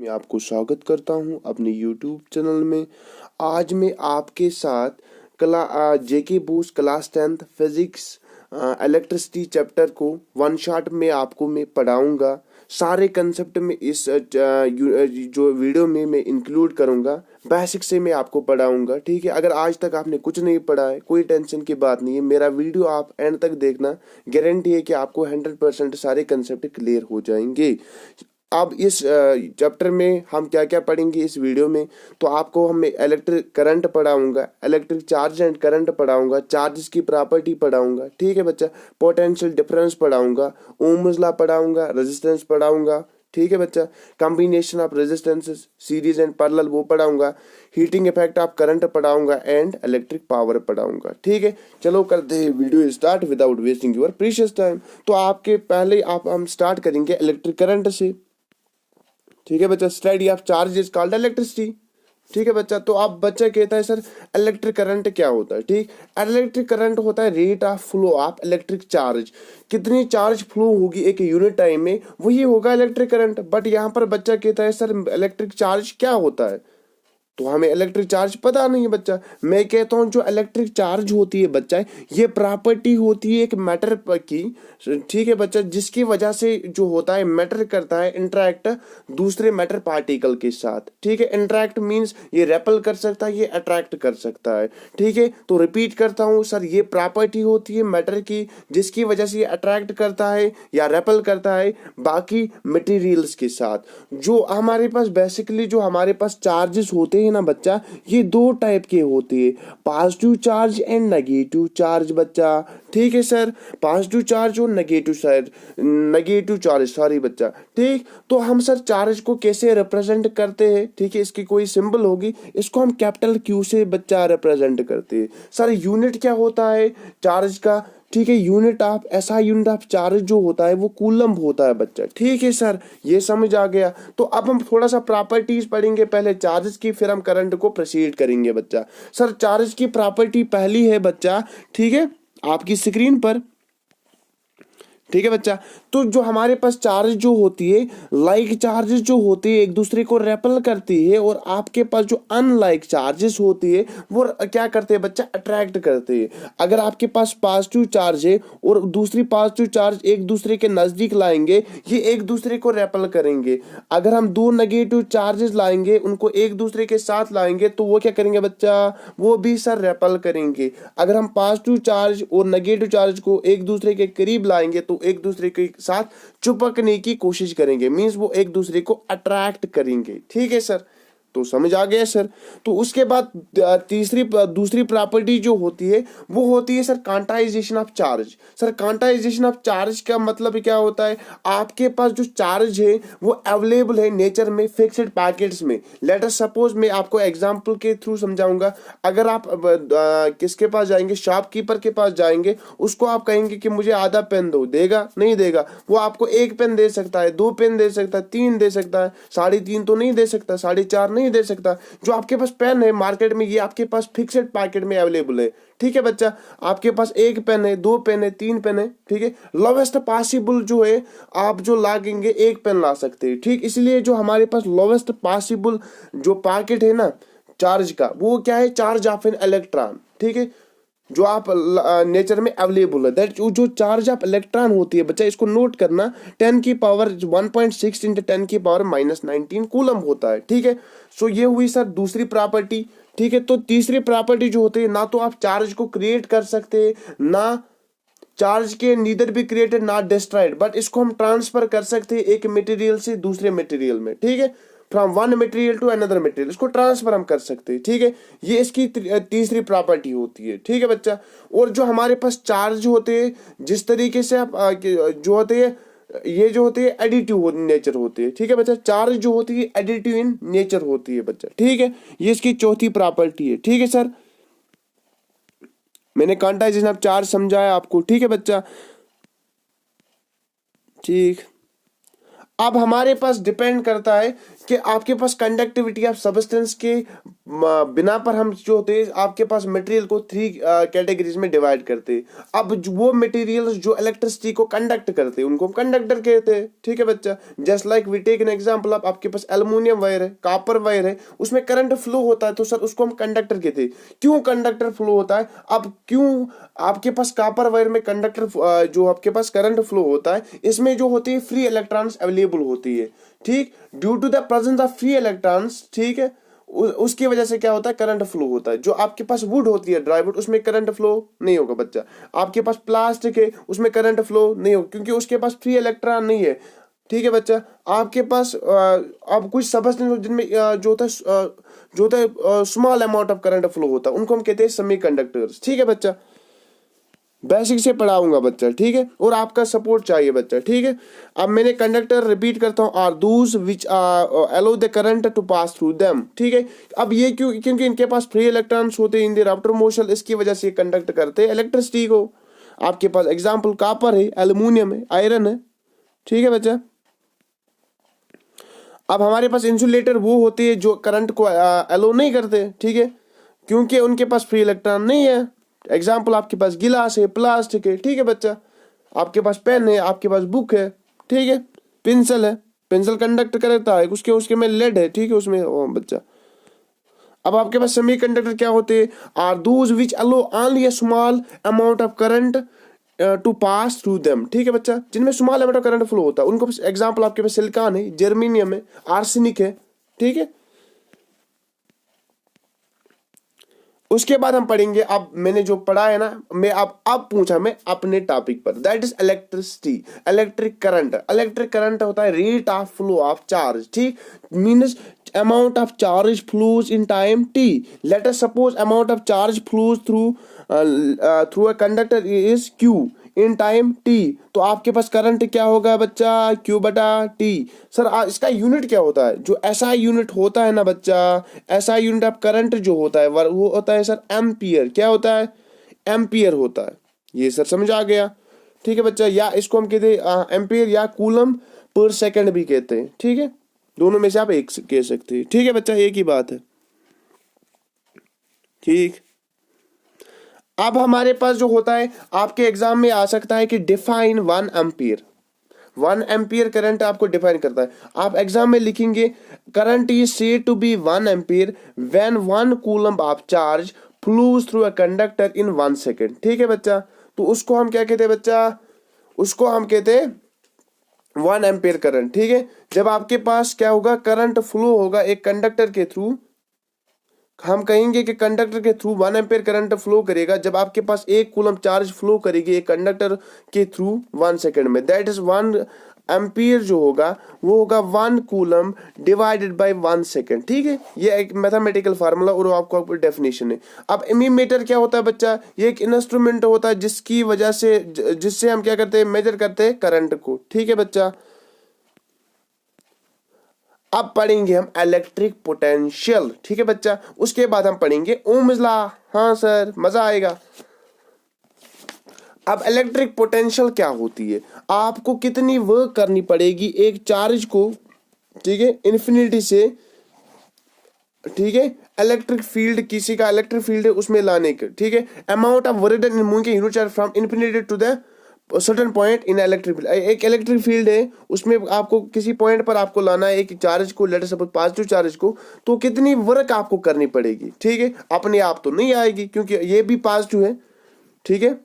मैं आपको स्वागत करता हूं अपने YouTube चैनल में। आज मैं आपके साथ JK Bose class 10th physics electricity chapter को वन शॉट में आपको मैं पढ़ाऊंगा। सारे कंसेप्ट में इस जो वीडियो में मैं इंक्लूड करूंगा। बेसिक से मैं आपको पढ़ाऊंगा, ठीक है। अगर आज तक आपने कुछ नहीं पढ़ा है, कोई टेंशन की बात नहीं है। मेरा वीडियो आप एंड तक देखना, गारंटी है कि आपको 100% सारे कंसेप्ट क्लियर हो जाएंगे। अब इस चैप्टर में हम क्या क्या पढ़ेंगे इस वीडियो में, तो आपको हम इलेक्ट्रिक करंट पढ़ाऊंगा, इलेक्ट्रिक चार्ज एंड करंट पढ़ाऊंगा, चार्जेस की प्रॉपर्टी पढ़ाऊंगा, ठीक है बच्चा। पोटेंशियल डिफरेंस पढ़ाऊंगा, ओम्स लॉ पढ़ाऊंगा, रेजिस्टेंस पढ़ाऊंगा, ठीक है बच्चा। Combination of resistances, series and parallel वो पढ़ाऊंगा, हीटिंग इफेक्ट ऑफ करंट पढ़ाऊंगा एंड इलेक्ट्रिक पावर पढ़ाऊंगा, ठीक है। चलो करते हैं video start without wasting your precious time. तो आपके पहले हम स्टार्ट करेंगे इलेक्ट्रिक करंट से, ठीक है बच्चा। Study of charge is called electricity, ठीक है बच्चा। तो आप बच्चा कहता है सर इलेक्ट्रिक करंट क्या होता है, ठीक। इलेक्ट्रिक करंट होता है rate of flow of electric charge, कितनी चार्ज फ्लो होगी एक यूनिट टाइम में, वही होगा इलेक्ट्रिक करंट। बट यहाँ पर बच्चा कहता है सर इलेक्ट्रिक चार्ज क्या होता है, तो हमें इलेक्ट्रिक चार्ज पता नहीं है बच्चा। मैं कहता हूँ जो इलेक्ट्रिक चार्ज होती है बच्चा, ये प्रॉपर्टी होती है एक मैटर की, ठीक है बच्चा, जिसकी वजह से जो होता है मैटर करता है इंटरेक्ट दूसरे मैटर पार्टिकल के साथ, ठीक है। इंटरेक्ट मींस ये रेपल कर सकता है, ये अट्रैक्ट कर सकता है, ठीक है। तो रिपीट करता हूँ सर, ये प्रॉपर्टी होती है मैटर की, जिसकी वजह से ये अट्रैक्ट करता है या रेपल करता है बाकी मटेरियल्स के साथ। जो हमारे पास बेसिकली जो हमारे पास चार्जेस होते हैं ना बच्चा, ये दो टाइप के होते हैं, positive charge and negative charge बच्चा, ठीक है सर। पॉजिटिव चार्ज और नेगेटिव चार्ज, सॉरी बच्चा, ठीक। तो हम सर चार्ज को कैसे रिप्रेजेंट करते हैं, ठीक है। इसकी कोई सिंबल होगी, इसको हम कैपिटल क्यू से बच्चा रिप्रेजेंट करते हैं। सर यूनिट क्या होता है चार्ज का, ठीक है। Unit of unit of charge जो होता है वो कूलम्ब होता है बच्चा, ठीक है सर। ये समझ आ गया। तो अब हम थोड़ा सा प्रॉपर्टीज पढ़ेंगे पहले चार्जेस की, फिर हम करंट को प्रोसीड करेंगे बच्चा। सर चार्ज की प्रॉपर्टी पहली है बच्चा, ठीक है, आपकी स्क्रीन पर, ठीक है बच्चा। तो जो हमारे पास चार्ज जो होती है, लाइक चार्जेस जो होती है एक दूसरे को रेपल करती है, और आपके पास जो अनलाइक चार्जेस होती है वो क्या करते हैं बच्चा, अट्रैक्ट करते हैं। अगर आपके पास पॉजिटिव चार्ज है और दूसरी पॉजिटिव चार्ज एक दूसरे के नजदीक लाएंगे, ये एक दूसरे को रेपल करेंगे। अगर हम दो नेगेटिव चार्जेस लाएंगे, उनको एक दूसरे के साथ लाएंगे, तो वो क्या करेंगे बच्चा, वो भी सर रेपल करेंगे। अगर हम पॉजिटिव चार्ज और नेगेटिव चार्ज को एक दूसरे के करीब लाएंगे, तो एक दूसरे के साथ चिपकने की कोशिश करेंगे, मींस वो एक दूसरे को अट्रैक्ट करेंगे, ठीक है सर। तो समझ आ गया सर। तो उसके बाद दूसरी प्रॉपर्टी जो होती है वो होती है sir quantization of charge. Sir quantization of charge का मतलब क्या होता है, आपके पास जो चार्ज है वो अवेलेबल है नेचर में फिक्स्ड पैकेट्स में। लेट अस सपोज, मैं आपको एग्जांपल के थ्रू समझाऊंगा। अगर आप किसके पास जाएंगे, शॉपकीपर के पास जाएंगे, उसको आप कहेंगे कि मुझे आधा पेन दो, देगा नहीं देगा? वो आपको एक पेन दे सकता है, दो पेन दे सकता है, तीन दे सकता है, 3.5 तो नहीं दे सकता, 4.5 नहीं दे सकता। जो आपके पास पेन है मार्केट में, ये आपके पास फिक्स्ड पैकेट में अवेलेबल है, ठीक है बच्चा। आपके पास एक पेन है, दो पेन है, तीन पेन है, ठीक है। लोवेस्ट पॉसिबल जो है आप जो लागेंगे एक पेन ला सकते हैं, ठीक। इसलिए जो हमारे पास लोवेस्ट पॉसिबल जो पैकेट है ना चार्ज का, वो क्या है, चार्ज ऑफ एन इलेक्ट्रॉन, ठीक है, जो आप नेचर में अवेलेबल है। दैट जो चार्ज ऑफ इलेक्ट्रॉन होती है बच्चा, इसको नोट करना, 10 की पावर 1.6 इंटू 10 की पावर -19 कूलम होता है, ठीक है। सो ये हुई सर दूसरी प्रॉपर्टी, ठीक है। तो तीसरी प्रॉपर्टी जो होती है, ना तो आप चार्ज को क्रिएट कर सकते हैं, ना चार्ज के नीदर भी क्रिएटेड ना डिस्ट्रॉयड, बट इसको हम ट्रांसफर कर सकते हैं एक मटेरियल से दूसरे मटेरियल में, ठीक है। From one material to another material, इसको ट्रांसफर हम कर सकते हैं, ठीक है। ये इसकी तीसरी प्रॉपर्टी होती है, ठीक है बच्चा। और जो हमारे पास चार्ज होते हैं, जिस तरीके से आप जो होते हैं, ये जो होते हैं एडिटिव नेचर होते हैं, ठीक है बच्चा। चार्ज जो होती है एडिटिव इन नेचर होती है बच्चा, ठीक है। ये इसकी चौथी प्रॉपर्टी है, ठीक है सर। मैंने क्वांटाइजेशन ऑफ चार्ज समझाया आपको, ठीक है बच्चा, ठीक। अब हमारे पास डिपेंड करता है कि आपके पास कंडक्टिविटी ऑफ सब्सटेंस के बिना पर हम जो होते हैं आपके पास मटेरियल को 3 कैटेगरीज में डिवाइड करते हैं। अब वो मटेरियल्स जो इलेक्ट्रिसिटी को कंडक्ट करते हैं उनको हम कंडक्टर कहते हैं, ठीक है बच्चा। Just like we take an example of आपके पास एल्युमिनियम वायर है, कॉपर वायर है, उसमें करंट फ्लो होता है तो सर उसको हम कंडक्टर कहते हैं। क्यों कंडक्टर फ्लो होता है? अब क्यों आपके पास कॉपर वायर में कंडक्टर जो आपके पास करंट फ्लो होता है, इसमें जो होती है फ्री इलेक्ट्रॉन्स अवेलेबल होती है, ठीक, due to the presence of free electrons, ठीक है, उसकी वजह से क्या होता है, करंट फ्लो होता है। जो आपके पास वुड होती है, ड्राई वुड, उसमें करंट फ्लो नहीं होगा बच्चा। आपके पास प्लास्टिक है, उसमें करंट फ्लो नहीं होगा क्योंकि उसके पास फ्री इलेक्ट्रॉन नहीं है, ठीक है बच्चा। आपके पास अब कुछ सब्सटेंस जिनमें जो होता है small amount of current flow होता है, उनको हम कहते हैं सेमीकंडक्टर्स, ठीक है बच्चा। बेसिक से पढ़ाऊंगा बच्चा, ठीक है, और आपका सपोर्ट चाहिए बच्चा, ठीक है। अब मैंने कंडक्टर रिपीट करता हूँ, are those which allow the current to pass through them, ठीक है। अब ये क्यों? क्योंकि इनके पास फ्री इलेक्ट्रॉन्स होते हैं इन देयर आउटर मोशन, इसकी वजह से कंडक्ट करते हैं इलेक्ट्रिसिटी को। आपके पास एग्जाम्पल कॉपर है, एल्युमिनियम है, आयरन है, ठीक है बच्चा। अब हमारे पास इंसुलेटर वो होते हैं जो करंट को अलो नहीं करते, ठीक है, क्योंकि उनके पास फ्री इलेक्ट्रॉन नहीं है। एग्जाम्पल आपके पास गिलास है, प्लास्टिक है, ठीक है बच्चा। आपके पास पेन है, आपके पास बुक है, ठीक है, पेंसिल है, पेंसिल कंडक्ट करता है, उसके उसके में लेड है, ठीक है, उसमें बच्चा। अब आपके पास सेमीकंडक्टर क्या होते हैं? Are those which allow only a small amount of current to pass through them, ठीक है बच्चा, जिनमें small amount of current flow होता है उनको। एग्जाम्पल आपके पास सिलिकॉन है, जर्मेनियम है, आर्सेनिक है, ठीक है। उसके बाद हम पढ़ेंगे, अब मैंने जो पढ़ा है ना, मैं अब पूछा मैं अपने टॉपिक पर, that is electricity, electric current. Electric current होता है rate of flow of charge, ठीक, means amount of charge flows in time t. Let us suppose amount of charge flows through a conductor is q in time t. तो आपके पास current क्या होगा बच्चा? q बटा t। Sir इसका unit क्या होता है? जो SI यूनिट होता है ना बच्चा, SI यूनिट ऑफ करंट जो होता है वो होता है सर एम्पियर। क्या होता है? एम्पियर होता है। ये सर समझ आ गया, ठीक है बच्चा। या इसको हम कहते हैं एम्पियर या कूलम पर सेकंड भी कहते हैं, ठीक है, दोनों में से आप एक कह सकते हैं, ठीक है बच्चा, एक ही बात है, ठीक। अब हमारे पास जो होता है आपके एग्जाम में आ सकता है कि डिफाइन 1 एम्पियर। 1 एम्पियर करंट आपको डिफाइन करता है। आप एग्जाम में लिखेंगे current is said to be 1 ampere when 1 coulomb of charge flows through a conductor in 1 second, ठीक है बच्चा। तो उसको हम क्या कहते हैं बच्चा? उसको हम कहते हैं 1 एम्पियर करंट, ठीक है। जब आपके पास क्या होगा, करंट फ्लो होगा एक कंडक्टर के थ्रू, हम कहेंगे कि कंडक्टर के थ्रू 1 एम्पियर करंट फ्लो करेगा जब आपके पास 1 कूलम चार्ज फ्लो करेगी एक कंडक्टर के थ्रू 1 सेकेंड में। दैट इज 1 एम्पियर जो होगा वो होगा 1 कूलम डिवाइडेड बाय 1 सेकेंड, ठीक है। ये एक मैथमेटिकल फार्मूला और आपको डेफिनेशन है। अब एमीमीटर क्या होता है बच्चा? ये एक इंस्ट्रूमेंट होता है जिसकी वजह से जिससे हम क्या करते हैं, मेजर करते हैं करंट को, ठीक है बच्चा। अब पढ़ेंगे हम इलेक्ट्रिक पोटेंशियल, ठीक है बच्चा। उसके बाद हम पढ़ेंगे ओम्स लॉ। हाँ सर, मजा आएगा। अब इलेक्ट्रिक पोटेंशियल क्या होती है? आपको कितनी वर्क करनी पड़ेगी एक चार्ज को, ठीक है, इन्फिनिटी से, ठीक है, इलेक्ट्रिक फील्ड, किसी का इलेक्ट्रिक फील्ड है उसमें लाने के, ठीक है, amount of work done in moving unit charge from infinity to the certain point in electric field. एक इलेक्ट्रिक फील्ड है, उसमें आपको किसी पॉइंट पर आपको लाना है एक चार्ज को, लेट सपोज पॉजिटिव चार्ज को, तो कितनी वर्क आपको करनी पड़ेगी, ठीक है। अपने आप तो नहीं आएगी क्योंकि ये भी पॉजिटिव है, ठीक है।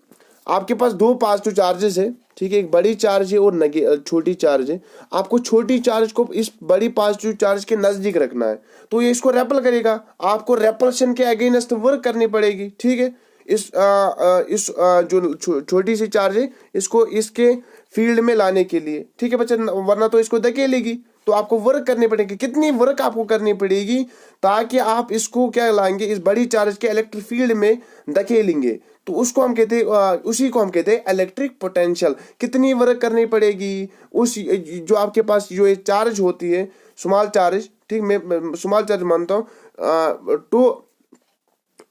आपके पास 2 पॉजिटिव चार्जेस है, ठीक है, एक बड़ी चार्ज है और छोटी चार्ज है। आपको छोटी चार्ज को इस बड़ी पॉजिटिव चार्ज के नजदीक रखना है, तो ये इसको रेपल करेगा, आपको रेपल्शन के अगेंस्ट वर्क करनी पड़ेगी, ठीक है। जो छोटी सी चार्ज है इसको इसके फील्ड में लाने के लिए, ठीक है बच्चा, वरना तो इसको धकेलेगी। तो आपको वर्क करनी पड़ेगी। कितनी वर्क आपको करनी पड़ेगी ताकि आप इसको क्या लाएंगे, इस बड़ी चार्ज के इलेक्ट्रिक फील्ड में धकेलेंगे, तो उसको हम कहते हैं, उसी को हम कहते हैं इलेक्ट्रिक पोटेंशियल। कितनी वर्क करनी पड़ेगी उस जो आपके पास जो ये चार्ज होती है स्मॉल चार्ज, ठीक, मैं स्मॉल चार्ज मानता हूँ, तो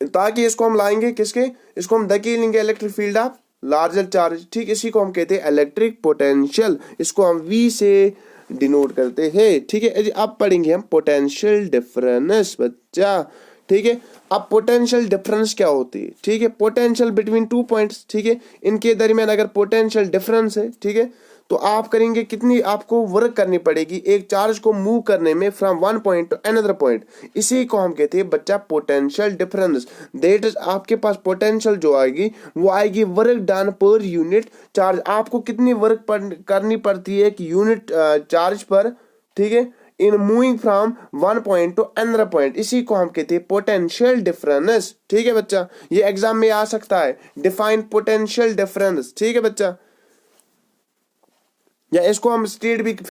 ताकि इसको हम लाएंगे किसके, इसको हम धकेलेंगे electric field of larger charge, ठीक, इसी को हम कहते हैं इलेक्ट्रिक पोटेंशियल। इसको हम V से डिनोट करते हैं। ठीक है जी, अब पढ़ेंगे हम पोटेंशियल डिफरेंस बच्चा। ठीक है, अब पोटेंशियल डिफरेंस क्या होती है? ठीक है, पोटेंशियल बिटवीन टू पॉइंट्स, ठीक है, इनके दरमियान अगर पोटेंशियल डिफरेंस है, ठीक है, तो आप करेंगे कितनी आपको वर्क करनी पड़ेगी एक चार्ज को मूव करने में from one point two another point. इसी को हम कहते हैं बच्चा पोटेंशियल डिफरेंस। दैट इज आपके पास पोटेंशियल जो आएगी वो आएगी work done per unit charge. आपको कितनी वर्क करनी पड़ती है एक यूनिट चार्ज पर, ठीक है, in moving from one point two another point. इसी को हम कहते हैं पोटेंशियल डिफरेंस। ठीक है बच्चा, ये एग्जाम में आ सकता है, डिफाइन पोटेंशियल डिफरेंस। ठीक है बच्चा, या इसको हम स्टेट भी